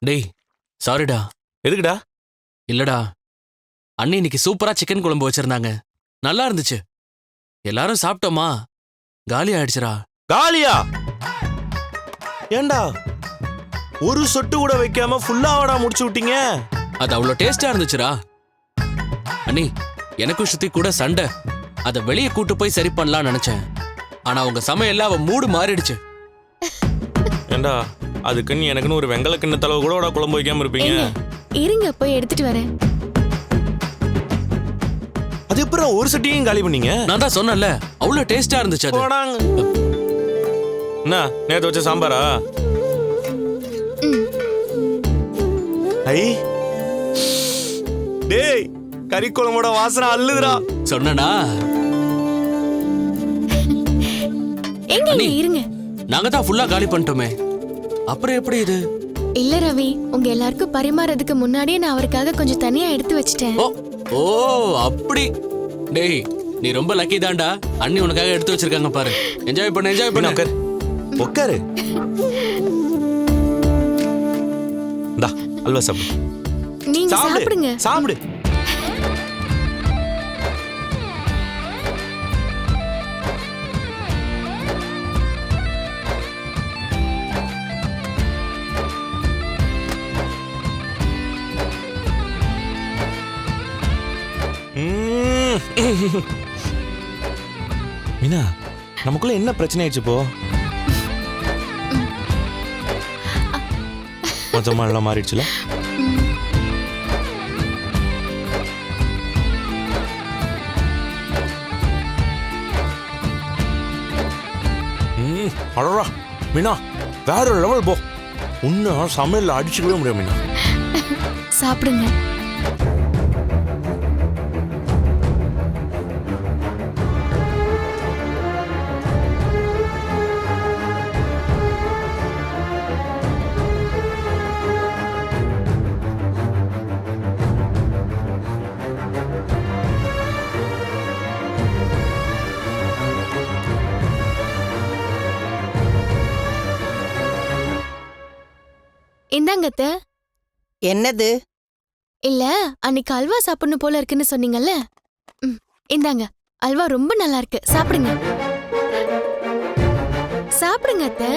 டேய் சாரிடா. எதுக்குடா? இல்லடா, அண்ணி இன்னைக்கு சூப்பரா சிக்கன் குழம்பு வச்சிருந்தாங்க. நல்லா இருந்துச்சு. எல்லாரும் சாப்பிட்டோமா, காலி ஆயிடுச்சுடா. காலியா? ஏண்டா ஒரு சொட்டு கூட வைக்காம ஃபுல்லாவடா முடிச்சு விட்டீங்க? அது அவ்வளோ டேஸ்டா இருந்துச்சுடா. அண்ணி, எனக்கும் ஸ்ருதி கூட சண்டை. அதை வெளியே கூட்டு போய் சரி பண்ணலாம்னு நினைச்சேன். ஆனா உங்க சமையல்ல அவ மூடு மாறிடுச்சு. ஏண்டா அதுக்குன்னு எனக்குன்னு ஒரு வெங்கல கிண்ணத்தளவு கூட குழம்பு வைக்காம இருப்பீங்க? இருங்க போய் எடுத்துட்டு வரேன். அது எப்பறம் ஒரு சட்டியும் காலி பண்ணீங்க? நான் தான் சொன்னேன்ல, அவ்வளோ டேஸ்டா இருந்துச்சு அது. என்ன நேத்து வச்ச சாம்பாரா? ஐ டேய், கறி குழம்போட வாசனை அள்ளுதுடா. சொன்னனா? எங்க இருங்க, நாங்க தான் ஃபுல்லா காலி பண்ணிட்டோமே, அப்புறம் எப்படி இது? இல்ல ரவி, உங்க எல்லாருக்கும் பரிமாறதுக்கு முன்னாடியே நான் அவருக்காக கொஞ்சம் தனியா எடுத்து வச்சிட்டேன். ஓ ஓ அப்படி. டேய் நீ ரொம்ப லக்கி தான்டா. அண்ணி உனக்காக எடுத்து வச்சிருக்காங்க பாரு. என்ஜாய் பண்ணு, என்ஜாய் பண்ணு. உட்காரு உட்காரு. இந்தா அல்வா சாப்பிடு. நீங்க சாப்பிடுங்க. சாப்பிடு. மீனா, நமக்குள்ள என்ன பிரச்சனை ஆயிடுச்சு இப்போ? கொஞ்சமா எல்லாம் மாறிடுச்சுல? அடடா மீனா, வேற லெவல் போ. உன்ன சமையல் அடிச்சுக்கவே முடியும் மீனா. சாப்பிடுங்க. இந்தாங்க அத்தை. என்னது? இல்ல, அன்னைக்கு அல்வா சாப்பிடணும் போல இருக்குன்னு சொன்னீங்கல்ல. இந்தாங்க, அல்வா ரொம்ப நல்லா இருக்கு, சாப்பிடுங்க. சாப்பிடுங்க அத்தை.